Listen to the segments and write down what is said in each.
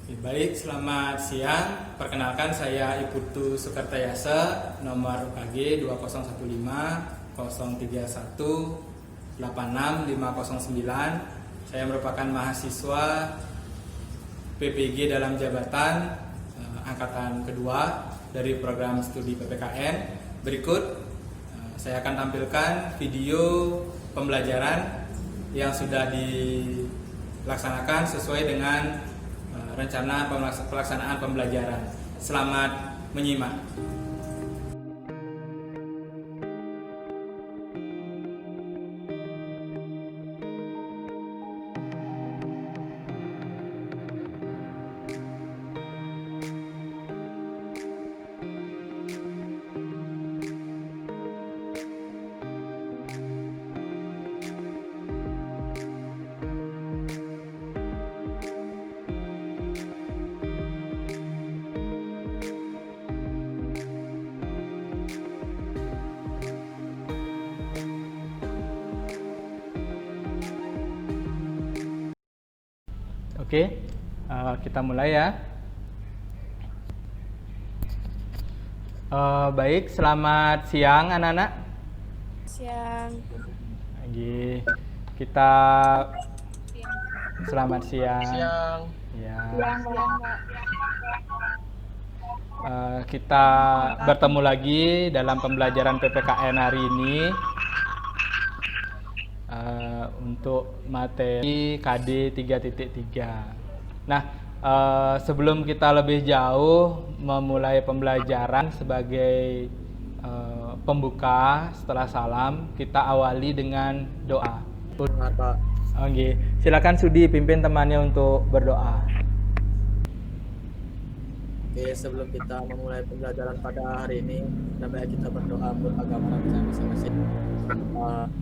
Baik, selamat siang. Perkenalkan saya Iputu Sukartayasa, nomor UKG 2015 031 86509. Saya merupakan mahasiswa PPG dalam jabatan angkatan kedua dari program studi PPKN. Berikut saya akan tampilkan video pembelajaran yang sudah dilaksanakan sesuai dengan rencana pelaksanaan pembelajaran. Selamat menyimak. Oke, kita mulai ya. Baik, selamat siang anak-anak. Siang. Lagi kita selamat siang. Siang. Ya. Siang, Pak. Kita bertemu lagi dalam pembelajaran PPKN hari ini untuk materi KD 3.3. Nah, sebelum kita lebih jauh memulai pembelajaran sebagai pembuka setelah salam, kita awali dengan doa. Pak. Oke, silakan Sudi pimpin temannya untuk berdoa. Oke, sebelum kita memulai pembelajaran pada hari ini, lebih baik kita berdoa menurut agama kita masing-masing.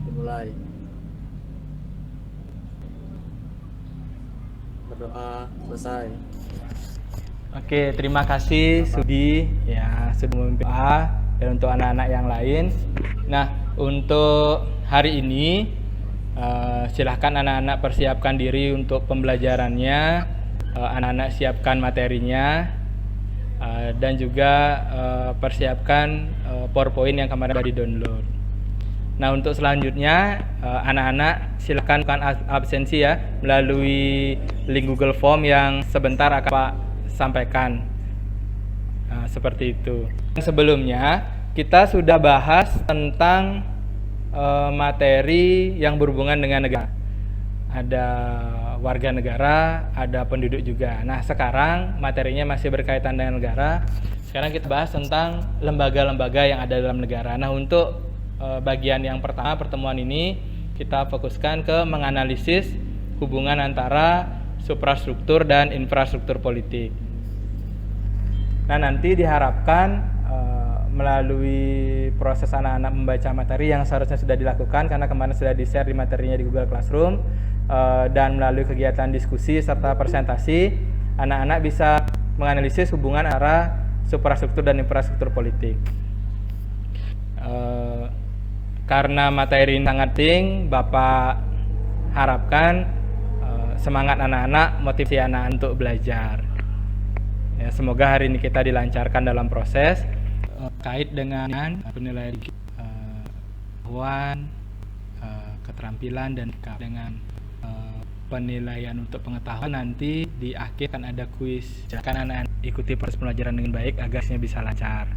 Dimulai. Berdoa selesai. Oke, terima kasih Sudi ya sudah memimpin doa dan untuk anak-anak yang lain. Nah, untuk hari ini silahkan anak-anak persiapkan diri untuk pembelajarannya, anak-anak siapkan materinya, dan juga persiapkan PowerPoint yang kemarin sudah di-download. Nah, untuk selanjutnya anak-anak silakan lakukan absensi ya melalui link Google Form yang sebentar akan Pak sampaikan. Seperti itu. Sebelumnya kita sudah bahas tentang materi yang berhubungan dengan negara. Ada warga negara, ada penduduk juga. Nah, sekarang materinya masih berkaitan dengan negara. Sekarang kita bahas tentang lembaga-lembaga yang ada dalam negara. Nah, untuk bagian yang pertama pertemuan ini kita fokuskan ke menganalisis hubungan antara suprastruktur dan infrastruktur politik. Nah, nanti diharapkan melalui proses anak-anak membaca materi yang seharusnya sudah dilakukan karena kemarin sudah di-share di materinya di Google Classroom, dan melalui kegiatan diskusi serta presentasi, anak-anak bisa menganalisis hubungan antara suprastruktur dan infrastruktur politik. Karena materi ini sangat penting, Bapak harapkan semangat anak-anak, motivasi anak untuk belajar. Ya, semoga hari ini kita dilancarkan dalam proses kait dengan penilaian pengetahuan, keterampilan dan dengan penilaian untuk pengetahuan. Nanti di akhir akan ada kuis. Silakan anak-anak ikuti proses pembelajaran dengan baik agar bisa lancar.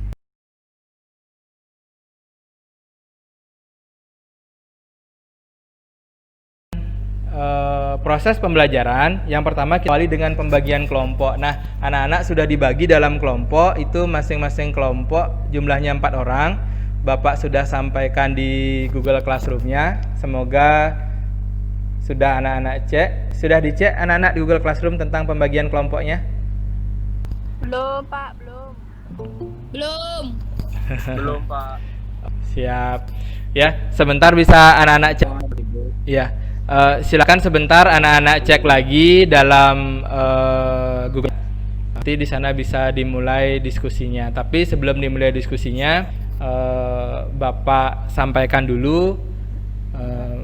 Proses pembelajaran yang pertama kita awali dengan pembagian kelompok. Nah, anak-anak sudah dibagi dalam kelompok, itu masing-masing kelompok jumlahnya 4 orang. Bapak sudah sampaikan di Google Classroom-nya. Semoga sudah anak-anak cek. Sudah dicek anak-anak di Google Classroom tentang pembagian kelompoknya? Belum, Pak, belum. Belum, Pak. Siap. Ya, sebentar bisa anak-anak cek. Ya. Silakan sebentar anak-anak cek lagi dalam Google. Nanti di sana bisa dimulai diskusinya. Tapi sebelum dimulai diskusinya, Bapak sampaikan dulu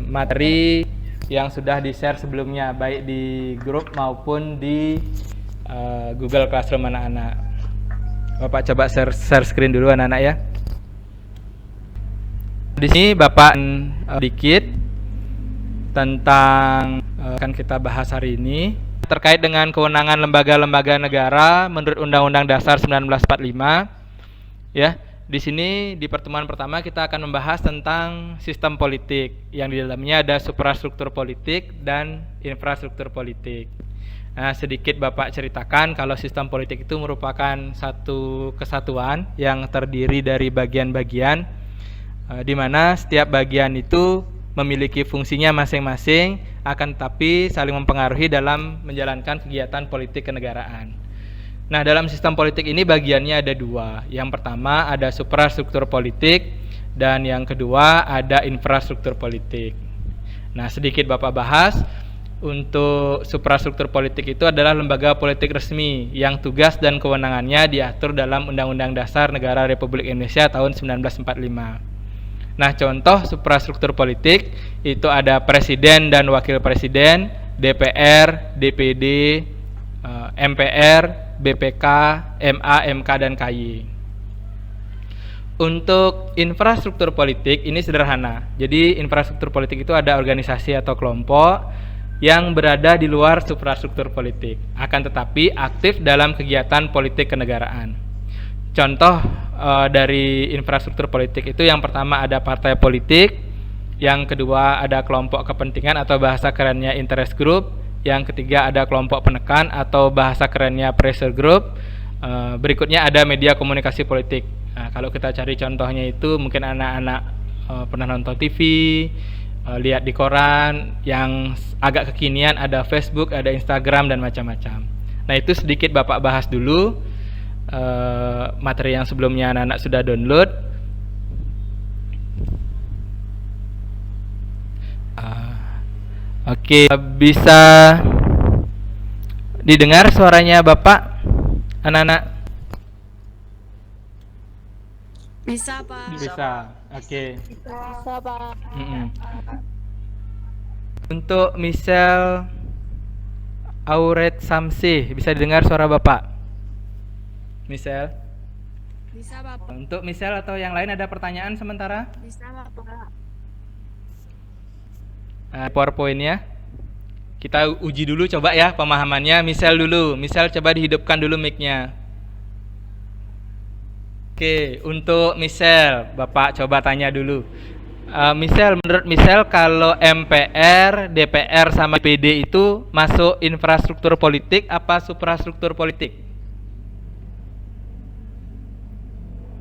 materi yang sudah di-share sebelumnya, baik di grup maupun di Google Classroom anak-anak. Bapak coba share screen dulu anak-anak ya. Di sini Bapak sedikit tentang akan kita bahas hari ini terkait dengan kewenangan lembaga-lembaga negara menurut Undang-Undang Dasar 1945. Ya, di sini di pertemuan pertama kita akan membahas tentang sistem politik yang di dalamnya ada suprastruktur politik dan infrastruktur politik. Nah, sedikit Bapak ceritakan kalau sistem politik itu merupakan satu kesatuan yang terdiri dari bagian-bagian di mana setiap bagian itu memiliki fungsinya masing-masing, akan tetapi saling mempengaruhi dalam menjalankan kegiatan politik kenegaraan. Nah, dalam sistem politik ini bagiannya ada dua. Yang pertama ada suprastruktur politik dan yang kedua ada infrastruktur politik. Nah, sedikit Bapak bahas. Untuk suprastruktur politik itu adalah lembaga politik resmi yang tugas dan kewenangannya diatur dalam Undang-Undang Dasar Negara Republik Indonesia tahun 1945. Nah, contoh suprastruktur politik itu ada presiden dan wakil presiden, DPR, DPD, MPR, BPK, MA, MK, dan KY. Untuk infrastruktur politik ini sederhana. Jadi infrastruktur politik itu ada organisasi atau kelompok yang berada di luar suprastruktur politik, akan tetapi aktif dalam kegiatan politik kenegaraan. Contoh dari infrastruktur politik itu yang pertama ada partai politik, yang kedua ada kelompok kepentingan atau bahasa kerennya interest group, yang ketiga ada kelompok penekan atau bahasa kerennya pressure group, berikutnya ada media komunikasi politik. Nah, kalau kita cari contohnya itu mungkin anak-anak pernah nonton TV, lihat di koran, yang agak kekinian ada Facebook, ada Instagram, dan macam-macam. Nah, itu sedikit Bapak bahas dulu materi yang sebelumnya anak-anak sudah download. Oke, bisa didengar suaranya Bapak, anak-anak? Bisa, Pak. Bisa. Oke. Bisa, Pak. Untuk Michelle Auret Samsi, bisa didengar suara Bapak? Michelle? Bisa, Pak. Untuk Michelle atau yang lain ada pertanyaan sementara? Bisa, Pak. PowerPoint-nya kita uji dulu coba ya pemahamannya. Michelle dulu. Michelle coba dihidupkan dulu mic-nya. Oke, untuk Michelle, Bapak coba tanya dulu. Michelle, menurut Michelle kalau MPR, DPR sama DPD itu masuk infrastruktur politik apa suprastruktur politik?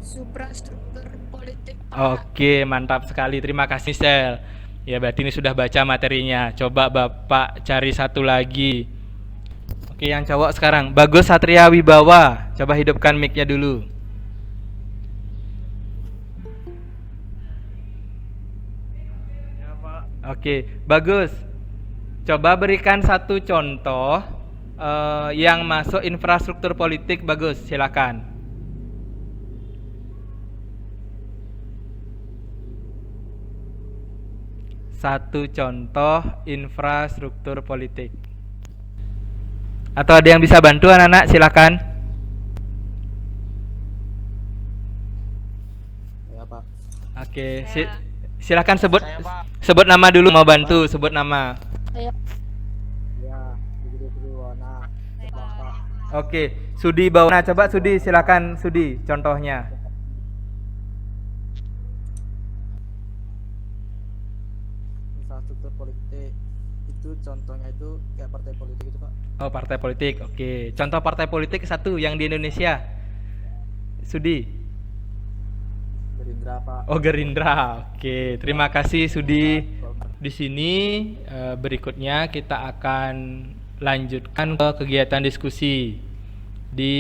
Suprastruktur politik, Pak. Oke, mantap sekali. Terima kasih, Michelle. Ya, berarti ini sudah baca materinya. Coba Bapak cari satu lagi. Oke, yang cowok sekarang. Bagus Satria Wibawa. Coba hidupkan mic-nya dulu. Oke, bagus. Coba berikan satu contoh yang masuk infrastruktur politik. Bagus, silakan. Satu contoh infrastruktur politik. Atau ada yang bisa bantu anak-anak? Silakan. Ya, Pak. Oke, silakan sebut nama dulu, mau bantu sebut nama. Ya, Budi Triwana. Pak. Oke, Sudi Bawana. Coba Sudi, silakan Sudi contohnya. Infrastruktur politik itu contohnya itu kayak partai politik itu, Pak. Oh, partai politik. Oke, contoh partai politik satu yang di Indonesia. Sudi. Gerindra, Pak. Oh, Gerindra. Oke, terima kasih Sudi. Di sini berikutnya kita akan lanjutkan ke kegiatan diskusi di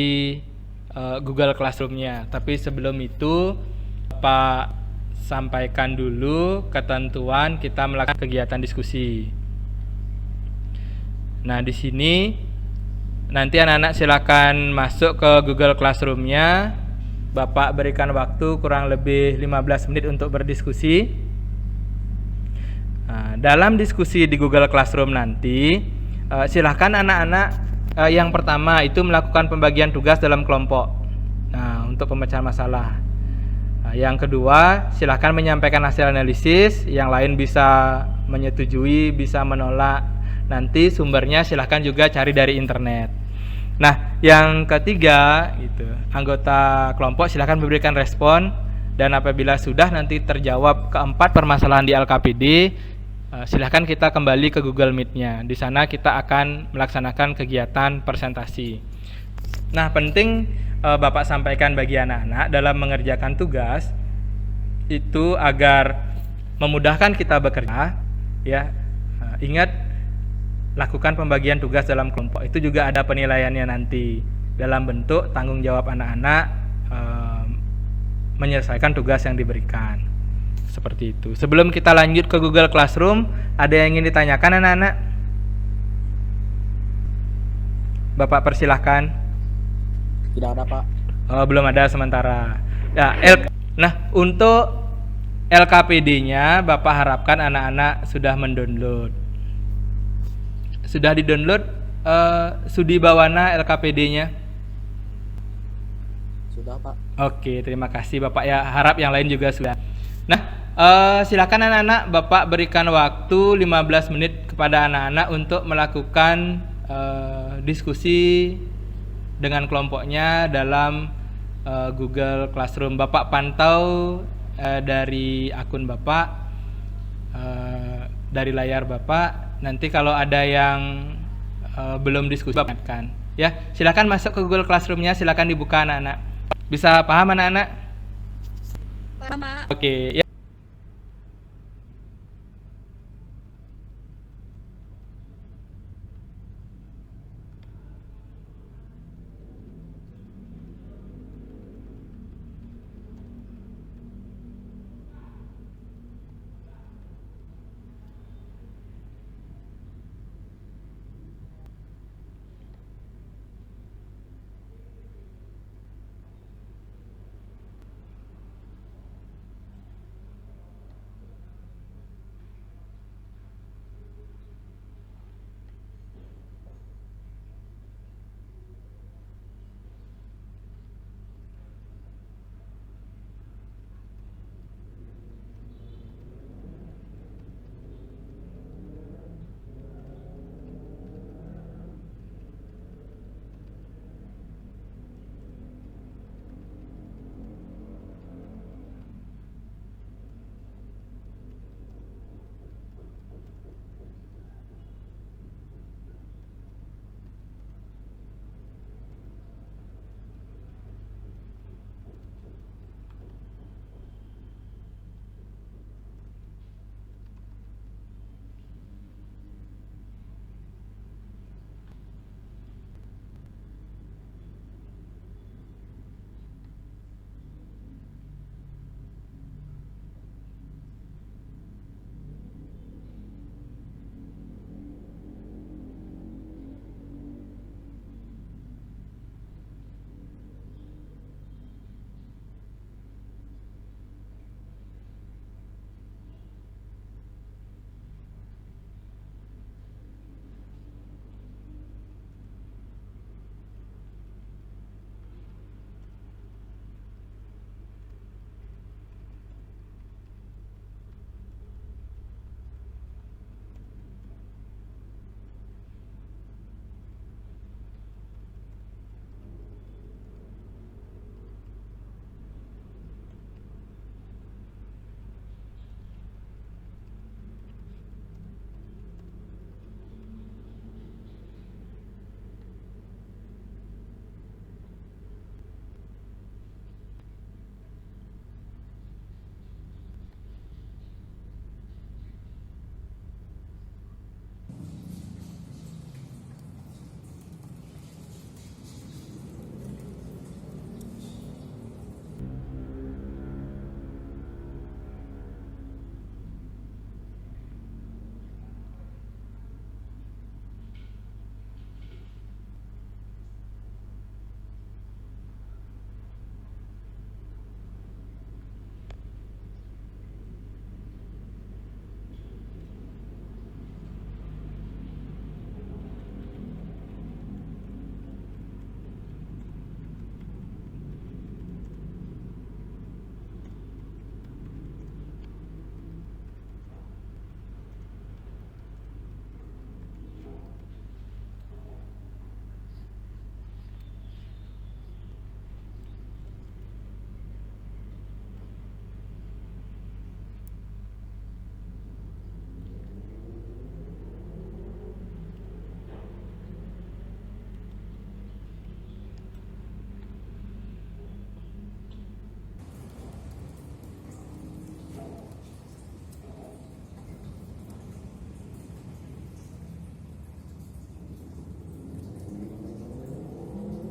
Google Classroom-nya. Tapi sebelum itu Pak sampaikan dulu ketentuan kita melakukan kegiatan diskusi. Nah, di sini nanti anak-anak silakan masuk ke Google Classroom-nya. Bapak berikan waktu kurang lebih 15 menit untuk berdiskusi. Nah, dalam diskusi di Google Classroom nanti, silahkan anak-anak Yang pertama itu melakukan pembagian tugas dalam kelompok. Nah, untuk pemecahan masalah. Yang kedua, silakan menyampaikan hasil analisis. Yang lain bisa menyetujui, bisa menolak. Nanti sumbernya silakan juga cari dari internet. Nah, yang ketiga itu anggota kelompok silakan memberikan respon, dan apabila sudah nanti terjawab keempat permasalahan di LKPD, silahkan kita kembali ke Google Meet-nya. Di sana kita akan melaksanakan kegiatan presentasi. Nah, penting Bapak sampaikan bagi anak-anak dalam mengerjakan tugas itu agar memudahkan kita bekerja, ya. Ingat, lakukan pembagian tugas dalam kelompok. Itu juga ada penilaiannya nanti dalam bentuk tanggung jawab anak-anak menyelesaikan tugas yang diberikan. Seperti itu. Sebelum kita lanjut ke Google Classroom, ada yang ingin ditanyakan anak-anak? Bapak persilahkan. Tidak ada, Pak. Belum ada sementara. Ya, nah, untuk LKPD-nya Bapak harapkan anak-anak sudah mendownload. Sudah di-download Sudi Bawana LKPD-nya? Sudah, Pak. Oke, terima kasih Bapak ya. Harap yang lain juga sudah. Nah, silakan anak-anak, Bapak berikan waktu 15 menit kepada anak-anak untuk melakukan diskusi dengan kelompoknya dalam Google Classroom. Bapak pantau dari akun Bapak, dari layar Bapak. Nanti kalau ada yang belum diskusi, Bapak kan. Ya, silakan masuk ke Google Classroom-nya, silakan dibuka anak-anak. Bisa paham anak-anak? Paham, Pak. Oke, ya.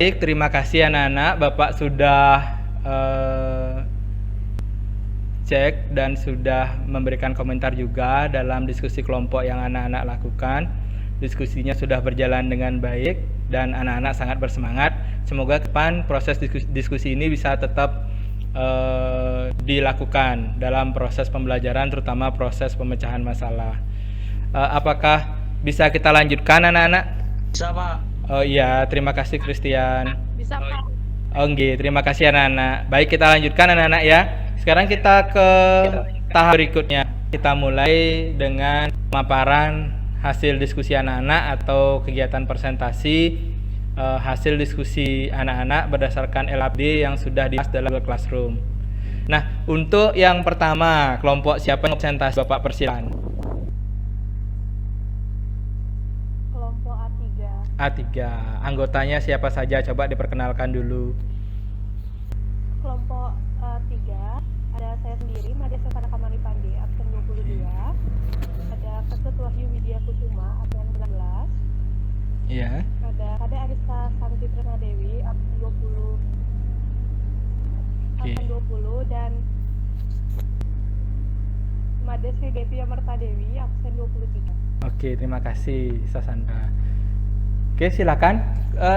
Baik, terima kasih anak-anak. Bapak sudah cek dan sudah memberikan komentar juga dalam diskusi kelompok yang anak-anak lakukan. Diskusinya sudah berjalan dengan baik dan anak-anak sangat bersemangat. Semoga ke depan proses diskusi ini bisa tetap dilakukan dalam proses pembelajaran, terutama proses pemecahan masalah. Apakah bisa kita lanjutkan anak-anak? Bisa, Pak. Oh iya, terima kasih Christian. Bisa, Pak. Oh nggih, terima kasih anak-anak. Baik, kita lanjutkan anak-anak ya. Sekarang kita ke tahap berikutnya. Kita mulai dengan pemaparan hasil diskusi anak-anak atau kegiatan presentasi hasil diskusi anak-anak berdasarkan LAD yang sudah dibahas dalam Google Classroom. Nah, untuk yang pertama, kelompok siapa yang presentasi? Bapak persilakan. Kelompok A3. A3. Anggotanya siapa saja? Coba diperkenalkan dulu. Kelompok A3 ada saya sendiri, Madia Sasana Manipandi, absen 22. Ada Ketut Wahyu Widya Kusuma, absen 19. Iya. Ada Arista Santi Tresna Dewi, absen 20. Oke. Absen 20 dan Mades Devi Amarta Dewi, absen 23. Oke, terima kasih Sasanka. Oke, silakan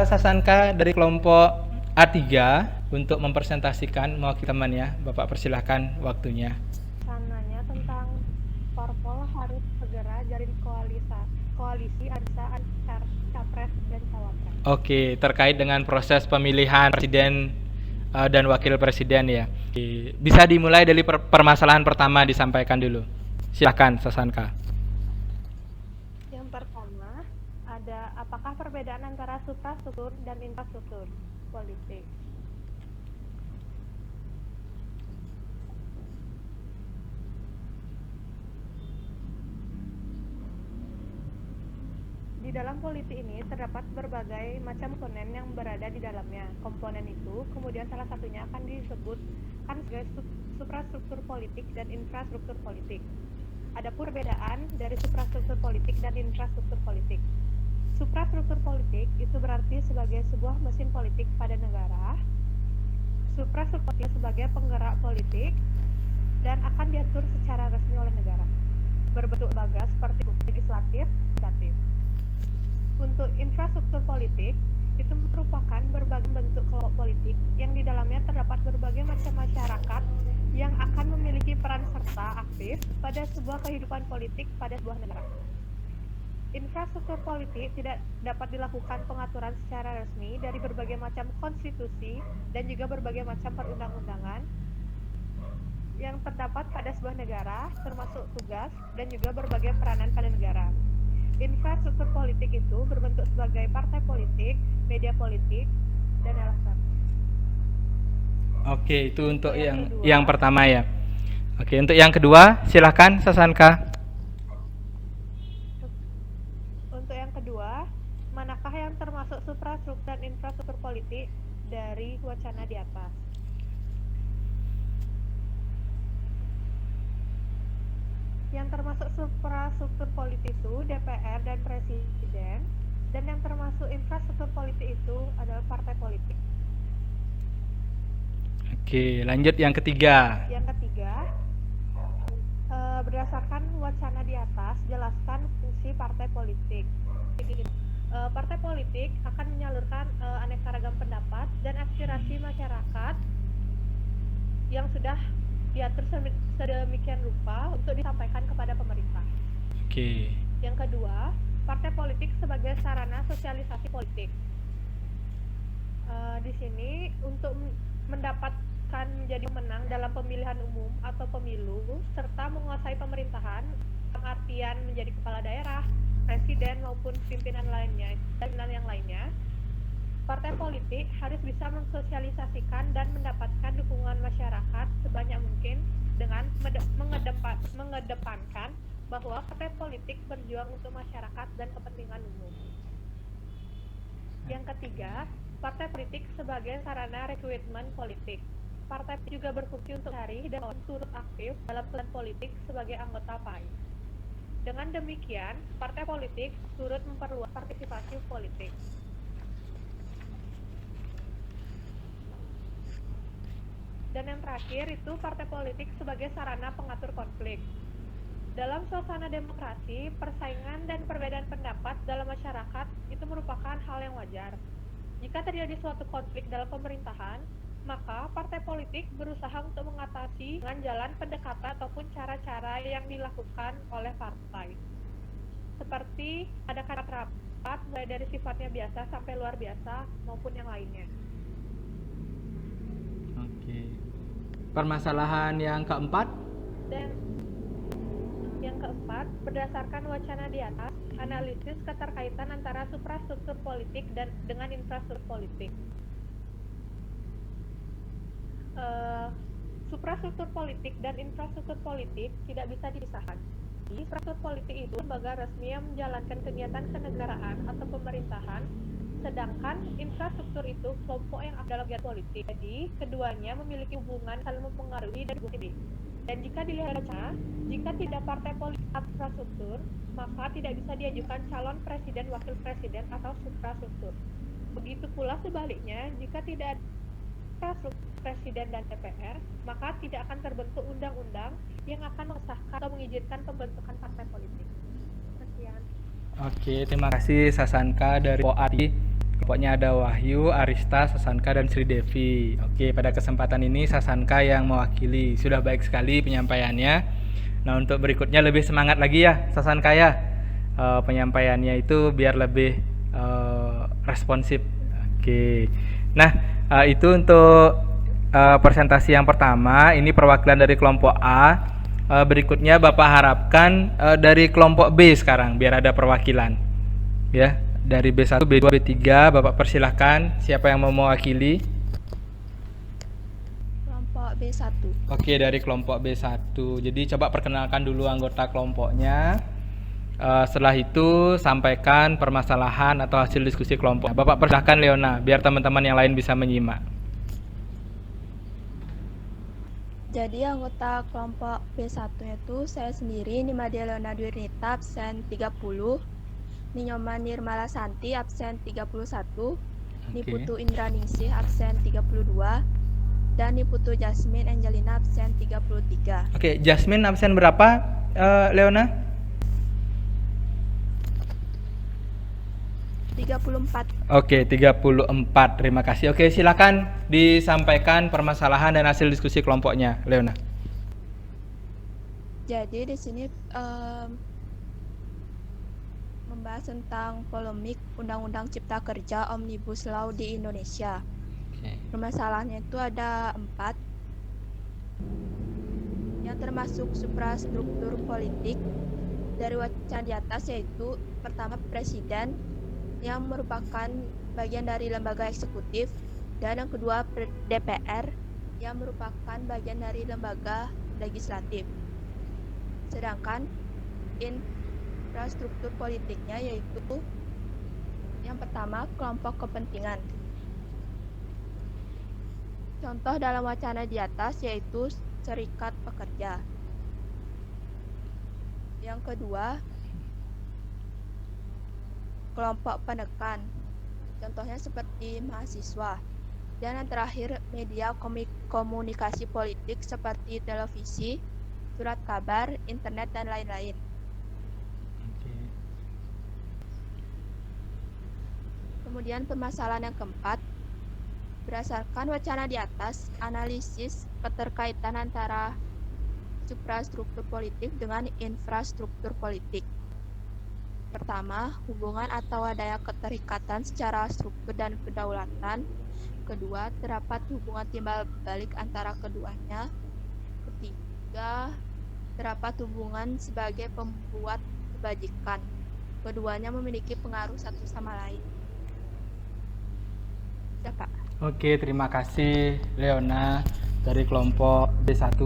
Sasanka dari kelompok A3 untuk mempresentasikan mewakili teman ya. Bapak persilahkan waktunya. Sananya tentang Parpol harus segera jalin koalisi antar capres dan cawapres. Oke, terkait dengan proses pemilihan presiden dan wakil presiden ya. Oke, bisa dimulai dari permasalahan pertama disampaikan dulu. Silakan Sasanka. Yang pertama, ada apakah perbedaan antara suprastruktur dan infrastruktur politik? Di dalam politik ini terdapat berbagai macam komponen yang berada di dalamnya. Komponen itu kemudian salah satunya akan disebutkan sebagai suprastruktur politik dan infrastruktur politik. Ada perbedaan dari suprastruktur politik dan infrastruktur politik. Suprastruktur politik itu berarti sebagai sebuah mesin politik pada negara. Suprastruktur politik sebagai penggerak politik dan akan diatur secara resmi oleh negara. Berbentuk lembaga seperti legislatif, legislatif. Untuk infrastruktur politik, itu merupakan berbagai bentuk kelompok politik yang di dalamnya terdapat berbagai macam masyarakat yang akan memiliki peran serta aktif pada sebuah kehidupan politik pada sebuah negara. Infrastruktur politik tidak dapat dilakukan pengaturan secara resmi dari berbagai macam konstitusi dan juga berbagai macam perundang-undangan yang terdapat pada sebuah negara, termasuk tugas dan juga berbagai peranan pada negara. Infrastruktur politik itu berbentuk sebagai partai politik, media politik, dan LSM. Oke, itu untuk yang pertama ya. Oke, untuk yang kedua, silakan Sasanka. Untuk yang kedua, manakah yang termasuk suprastruktur dan infrastruktur politik dari wacana di atas? Yang termasuk suprastruktur politik itu DPR dan Presiden, dan yang termasuk infrastruktur politik itu adalah partai politik. Oke, lanjut yang ketiga. Yang ketiga, berdasarkan wacana di atas, jelaskan fungsi partai politik. Partai politik akan menyalurkan aneka ragam pendapat dan aspirasi masyarakat yang sudah diatur sedemikian rupa untuk disampaikan kepada pemerintah. Oke. Yang kedua, partai politik sebagai sarana sosialisasi politik. Di sini untuk mendapatkan menjadi pemenang dalam pemilihan umum atau pemilu serta menguasai pemerintahan, dalam artian menjadi kepala daerah, presiden maupun pimpinan lainnya dan yang lainnya. Partai politik harus bisa mensosialisasikan dan mendapatkan dukungan masyarakat sebanyak mungkin dengan mengedepankan bahwa partai politik berjuang untuk masyarakat dan kepentingan umum. Yang ketiga, partai politik sebagai sarana rekrutmen politik. Partai juga berfungsi untuk mencari dan turut aktif dalam peran politik sebagai anggota PAI. Dengan demikian, partai politik turut memperluas partisipasi politik. Dan yang terakhir itu partai politik sebagai sarana pengatur konflik. Dalam suasana demokrasi, persaingan dan perbedaan pendapat dalam masyarakat itu merupakan hal yang wajar. Jika terjadi suatu konflik dalam pemerintahan, maka partai politik berusaha untuk mengatasi dengan jalan pendekatan ataupun cara-cara yang dilakukan oleh partai. Seperti adakan rapat mulai dari sifatnya biasa sampai luar biasa maupun yang lainnya. Oke. Permasalahan yang keempat? Dan yang keempat, berdasarkan wacana di atas, analisis keterkaitan antara suprastruktur politik dan dengan infrastruktur politik. Suprastruktur politik dan infrastruktur politik tidak bisa dipisahkan. Infrastruktur politik itu lembaga resmi yang menjalankan kegiatan kenegaraan atau pemerintahan, sedangkan infrastruktur itu kelompok yang ada dalam kegiatan politik. Jadi, keduanya memiliki hubungan saling mempengaruhi dan berbeda. Dan jika dilihat jika tidak partai politik infrastruktur, maka tidak bisa diajukan calon presiden, wakil presiden, atau suprastruktur. Begitu pula sebaliknya, jika tidak ada infrastruktur presiden dan DPR, maka tidak akan terbentuk undang-undang yang akan mengesahkan atau mengizinkan pembentukan partai politik. Sekian. Oke, terima kasih Sasanka dari POATI. Kelompoknya ada Wahyu, Arista, Sasanka, dan Sri Devi. Oke, pada kesempatan ini Sasanka yang mewakili. Sudah baik sekali penyampaiannya. Nah, untuk berikutnya lebih semangat lagi ya Sasanka ya. Penyampaiannya itu biar lebih responsif. Oke. Nah, itu untuk presentasi yang pertama. Ini perwakilan dari kelompok A. Berikutnya Bapak harapkan dari kelompok B sekarang biar ada perwakilan. Ya, dari B1, B2, B3 Bapak persilahkan siapa yang mau mewakili? Kelompok B1. Oke, dari kelompok B1. Jadi coba perkenalkan dulu anggota kelompoknya. Setelah itu sampaikan permasalahan atau hasil diskusi kelompok. Bapak persilahkan Leona biar teman-teman yang lain bisa menyimak. Jadi anggota kelompok B1 itu saya sendiri, Nimadia Leona Dwirnita, absen 30, Ninyoman Nirmala Santi, absen 31, Niputu Indra Ningsih, absen 32, dan Niputu Jasmine Angelina, absen 33. Oke, Jasmine absen berapa, Leona? 34. Oke, 34. Terima kasih. Oke, silakan disampaikan permasalahan dan hasil diskusi kelompoknya, Leona. Jadi di sini membahas tentang polemik Undang-Undang Cipta Kerja Omnibus Law di Indonesia. Permasalahannya itu ada 4 yang termasuk suprastruktur politik dari wacana di atas, yaitu pertama Presiden yang merupakan bagian dari lembaga eksekutif, dan yang kedua DPR yang merupakan bagian dari lembaga legislatif. Sedangkan infrastruktur politiknya yaitu yang pertama kelompok kepentingan. Contoh dalam wacana di atas yaitu serikat pekerja. Yang kedua kelompok penekan, contohnya seperti mahasiswa. Dan yang terakhir media komunikasi politik seperti televisi, surat kabar, internet, dan lain-lain. Kemudian permasalahan yang keempat, berdasarkan wacana di atas, analisis keterkaitan antara suprastruktur politik dengan infrastruktur politik. Pertama, hubungan atau adanya keterikatan secara struktur dan kedaulatan. Kedua, terdapat hubungan timbal balik antara keduanya. Ketiga, terdapat hubungan sebagai pembuat kebajikan. Keduanya memiliki pengaruh satu sama lain. Ya, Pak. Oke, terima kasih Leona dari kelompok B1.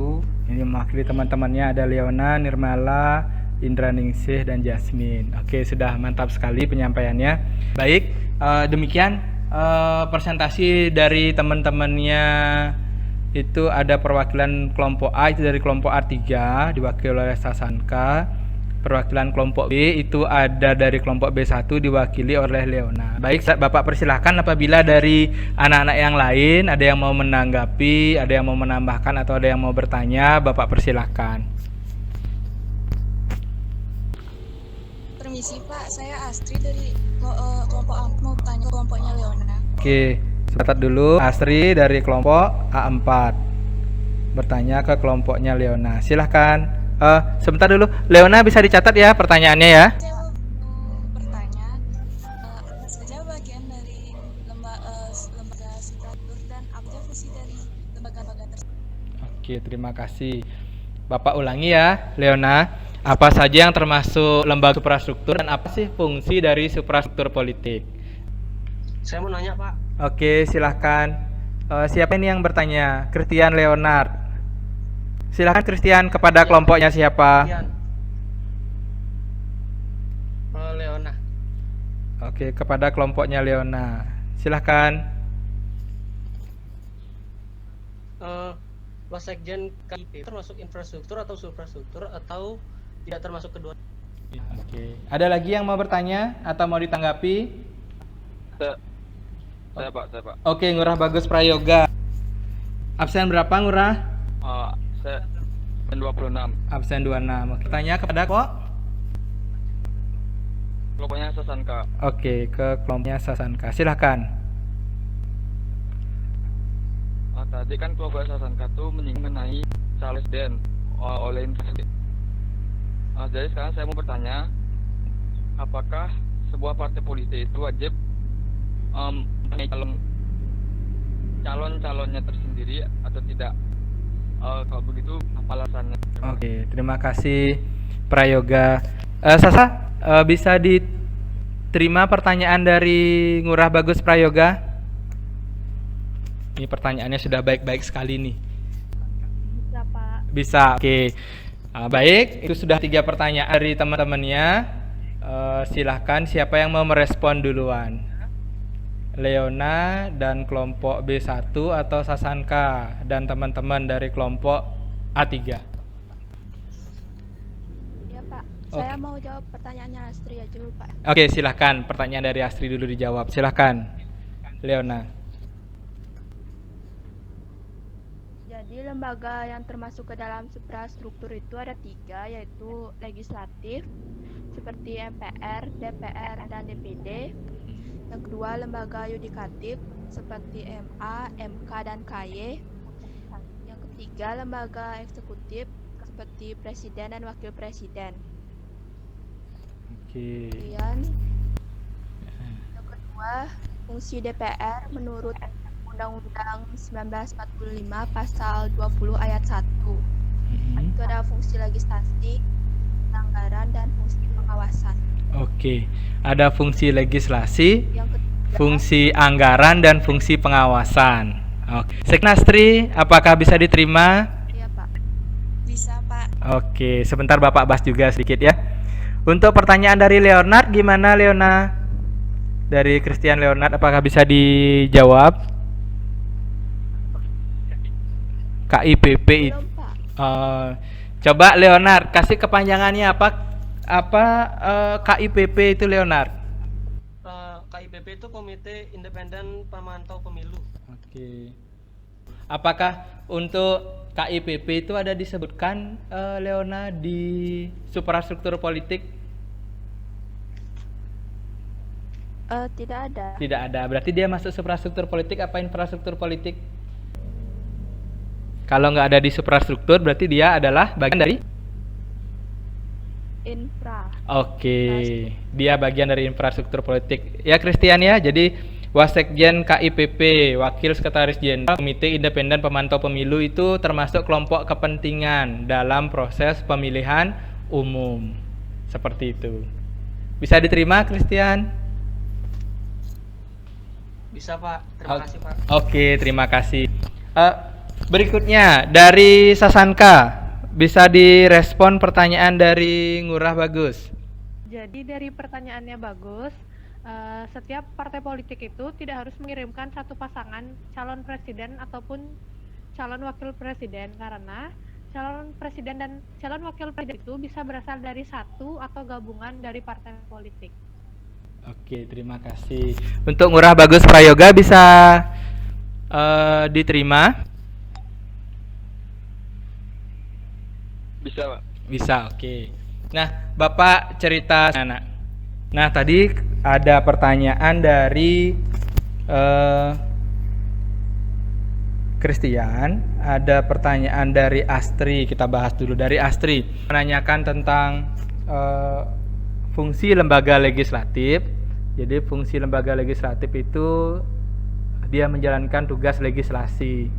Ini mewakili teman-temannya ada Leona, Nirmala, Indra Ningsih, dan Jasmine. Oke, sudah mantap sekali penyampaiannya. Baik, demikian presentasi dari teman-temannya. Itu ada perwakilan kelompok A itu dari kelompok A3 diwakili oleh Sasanka. perwakilan kelompok B itu ada dari kelompok B1 diwakili oleh Leona. Baik, Bapak persilahkan apabila dari anak-anak yang lain ada yang mau menanggapi, ada yang mau menambahkan atau ada yang mau bertanya, Bapak persilahkan. Permisi Pak, saya Astri dari kelompok A4 mau bertanya ke kelompoknya Leona. Oke, catat dulu. Astri dari kelompok A4 bertanya ke kelompoknya Leona. Silahkan. Sebentar dulu, Leona bisa dicatat ya pertanyaannya ya. Saya mau bertanya, apa saja bagian dari lembaga suprastruktur dan apa saja fungsi dari lembaga-lembaga tersebut? Oke, terima kasih. Bapak ulangi ya, Leona. Apa saja yang termasuk lembaga suprastruktur dan apa sih fungsi dari suprastruktur politik? Saya mau nanya Pak. Oke, silahkan. Siapa ini yang bertanya? Christian Leonard. Silahkan Christian, kepada kelompoknya siapa? Leona. Oke, kepada kelompoknya Leona. Silahkan. Wasekjen KIP termasuk infrastruktur atau suprastruktur atau tidak termasuk kedua? Oke. Ada lagi yang mau bertanya atau mau ditanggapi? Saya Pak. Oke, Ngurah Bagus Prayoga. Absen berapa Ngurah? Saya 26. Absen 26. Oke. Tanya kepada kok? Kelompoknya Sasanka. Oke, ke kelompoknya Sasanka. Silahkan. Tadi kan kelompok Sasanka tuh menyinggung mengenai Charles Den oleh investasi. Jadi sekarang saya mau bertanya, apakah sebuah partai politik itu wajib calon-calonnya tersendiri atau tidak? Kalau begitu apa alasannya? Oke, terima kasih Prayoga. Sasa, bisa diterima pertanyaan dari Ngurah Bagus Prayoga? Ini pertanyaannya sudah baik-baik sekali nih. Bisa Pak. Bisa, oke. Baik, itu sudah 3 pertanyaan dari teman-temannya. Silahkan siapa yang mau merespon duluan? Leona dan kelompok B1 atau Sasanka dan teman-teman dari kelompok A3? Ya Pak, Oke. saya mau jawab pertanyaannya Astri aja dulu Pak. Oke, silahkan pertanyaan dari Astri dulu dijawab. Silahkan, Leona. Jadi lembaga yang termasuk ke dalam suprastruktur itu ada 3, yaitu legislatif seperti MPR, DPR, dan DPD. Yang kedua lembaga yudikatif seperti MA, MK, dan KY. Yang ketiga lembaga eksekutif seperti presiden dan wakil presiden. Oke. Kemudian yang kedua fungsi DPR menurut Undang-Undang 1945 pasal 20 ayat 1. Itu ada fungsi legislasi, anggaran, dan fungsi pengawasan. Oke, ada fungsi legislasi, Yang ketiga, fungsi anggaran, dan fungsi pengawasan. Oke. Seknastri, apakah bisa diterima? iya Pak. Bisa Pak. Oke, sebentar Bapak bahas juga sedikit ya. Untuk pertanyaan dari Leonard, gimana Leona? Dari Christian Leonard, apakah bisa dijawab? KIPP itu. Belum Pak. Coba Leonard, kasih kepanjangannya apa KIPP itu Leonard? KIPP itu Komite Independen Pemantau Pemilu. Oke. Apakah untuk KIPP itu ada disebutkan Leona di suprastruktur politik? Tidak ada. Tidak ada. Berarti dia masuk suprastruktur politik apa infrastruktur politik? Kalau nggak ada di suprastruktur, berarti dia adalah bagian dari? Infra. Oke, dia bagian dari infrastruktur politik. Ya Christian ya, jadi Wasekjen KIPP, Wakil Sekretaris Jenderal Komite Independen Pemantau Pemilu itu termasuk kelompok kepentingan dalam proses pemilihan umum. Seperti itu. Bisa diterima Christian? Bisa Pak. Terima kasih Pak. Oke, terima kasih. Berikutnya dari Sasanka, bisa direspon pertanyaan dari Ngurah Bagus. Jadi dari pertanyaannya Bagus, setiap partai politik itu tidak harus mengirimkan satu pasangan calon presiden ataupun calon wakil presiden karena calon presiden dan calon wakil presiden itu bisa berasal dari satu atau gabungan dari partai politik. Oke, terima kasih. Untuk Ngurah Bagus Prayoga bisa diterima? Bisa, Pak. Bisa, oke. Nah, Bapak cerita anak. Nah, tadi ada pertanyaan dari Christian, ada pertanyaan dari Astri. Kita bahas dulu dari Astri. Menanyakan tentang fungsi lembaga legislatif. Jadi fungsi lembaga legislatif itu dia menjalankan tugas legislasi.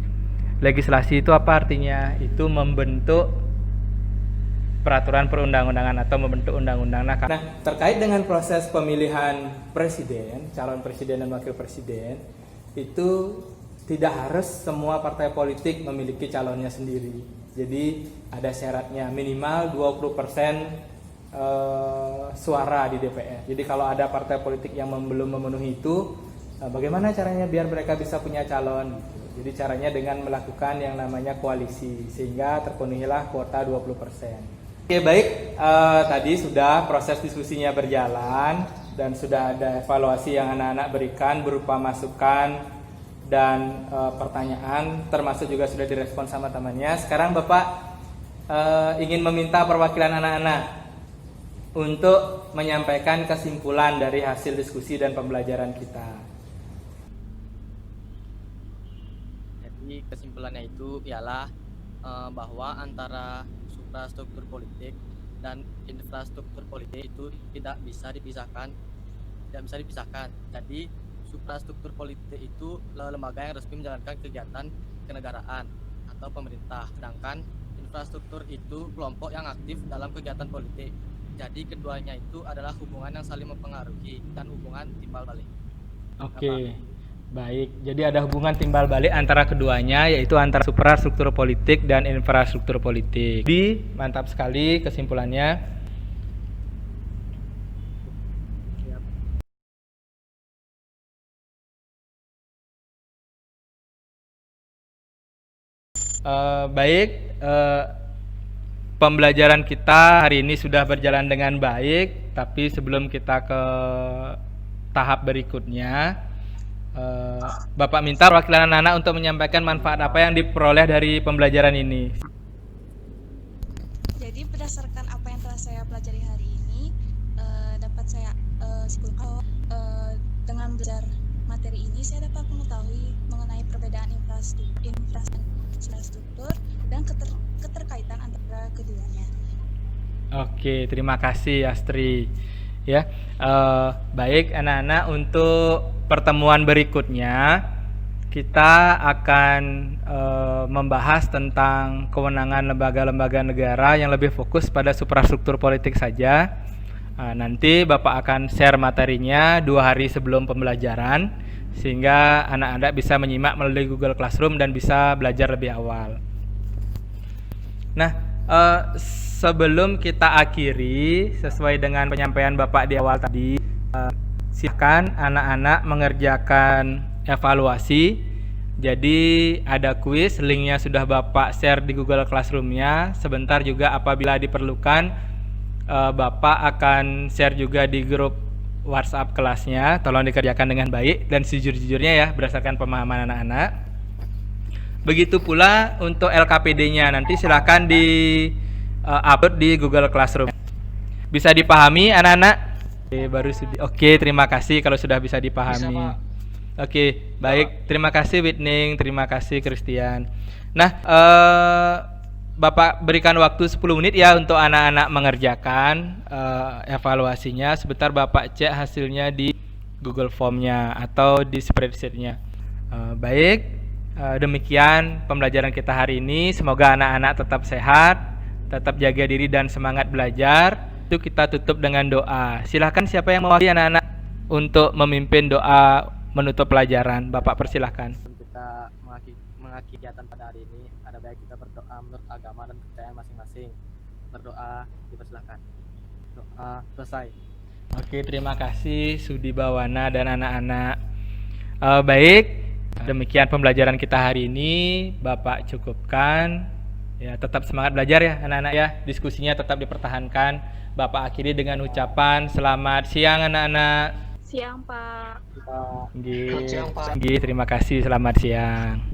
Legislasi itu apa artinya? Itu membentuk peraturan perundang-undangan atau membentuk undang-undang. Nah, terkait dengan proses pemilihan presiden, calon presiden dan wakil presiden, itu tidak harus semua partai politik memiliki calonnya sendiri. Jadi ada syaratnya minimal 20% suara di DPR. Jadi kalau ada partai politik yang belum memenuhi itu, bagaimana caranya biar mereka bisa punya calon? Jadi caranya dengan melakukan yang namanya koalisi, sehingga terpenuhilah kuota 20%. Oke, baik, tadi sudah proses diskusinya berjalan dan sudah ada evaluasi yang anak-anak berikan berupa masukan dan pertanyaan, termasuk juga sudah direspon sama temannya. Sekarang Bapak ingin meminta perwakilan anak-anak untuk menyampaikan kesimpulan dari hasil diskusi dan pembelajaran kita. Jadi kesimpulannya itu ialah bahwa antara suprastruktur politik dan infrastruktur politik itu tidak bisa dipisahkan. Jadi suprastruktur politik itu lembaga yang resmi menjalankan kegiatan kenegaraan atau pemerintah, sedangkan infrastruktur itu kelompok yang aktif dalam kegiatan politik. Jadi keduanya itu adalah hubungan yang saling mempengaruhi dan hubungan timbal balik. Oke, baik. Jadi ada hubungan timbal balik antara keduanya, yaitu antara suprastruktur politik dan infrastruktur politik. Jadi mantap sekali kesimpulannya. Baik, pembelajaran kita hari ini sudah berjalan dengan baik, tapi sebelum kita ke tahap berikutnya, Bapak minta perwakilan anak-anak untuk menyampaikan manfaat apa yang diperoleh dari pembelajaran ini. Jadi berdasarkan apa yang telah saya pelajari hari ini, dapat saya simpulkan dengan belajar materi ini saya dapat mengetahui mengenai perbedaan infrastruktur dan keterkaitan antara keduanya. Oke, terima kasih Astri. Ya, baik anak-anak, untuk pertemuan berikutnya kita akan membahas tentang kewenangan lembaga-lembaga negara yang lebih fokus pada suprastruktur politik saja. Nanti Bapak akan share materinya 2 hari sebelum pembelajaran, sehingga anak-anak bisa menyimak melalui Google Classroom dan bisa belajar lebih awal. Nah, sebelum kita akhiri sesuai dengan penyampaian Bapak di awal tadi, silakan anak-anak mengerjakan evaluasi. Jadi ada kuis, linknya sudah Bapak share di Google Classroom-nya. Sebentar juga apabila diperlukan, Bapak akan share juga di grup WhatsApp kelasnya. Tolong dikerjakan dengan baik dan sejujur-jujurnya ya, berdasarkan pemahaman anak-anak. Begitu pula untuk LKPD-nya, nanti silakan di upload di Google Classroom. Bisa dipahami anak-anak? Oke, terima kasih kalau sudah bisa dipahami. Oke, baik. Terima kasih Whitning, terima kasih Christian. Nah, Bapak berikan waktu 10 menit ya untuk anak-anak mengerjakan evaluasinya. Sebentar Bapak cek hasilnya di Google Form-nya atau di spreadsheet-nya. Baik, demikian pembelajaran kita hari ini. Semoga anak-anak tetap sehat, tetap jaga diri dan semangat belajar. Itu kita tutup dengan doa. Silahkan siapa yang mewakili anak-anak untuk memimpin doa menutup pelajaran. Bapak persilahkan. Kita mengakhiri kegiatan pada hari ini, ada baik kita berdoa menurut agama dan kepercayaan masing-masing. Berdoa, dipersilahkan. Doa selesai. Oke, terima kasih Sudi Bawana dan anak-anak. Baik, demikian pembelajaran kita hari ini. Bapak cukupkan. Ya, tetap semangat belajar ya anak-anak ya. Diskusinya tetap dipertahankan. Bapak akhiri dengan ucapan selamat siang anak-anak. Siang, Pak. Nggih. Selamat siang, Pak. Nggih, terima kasih. Selamat siang.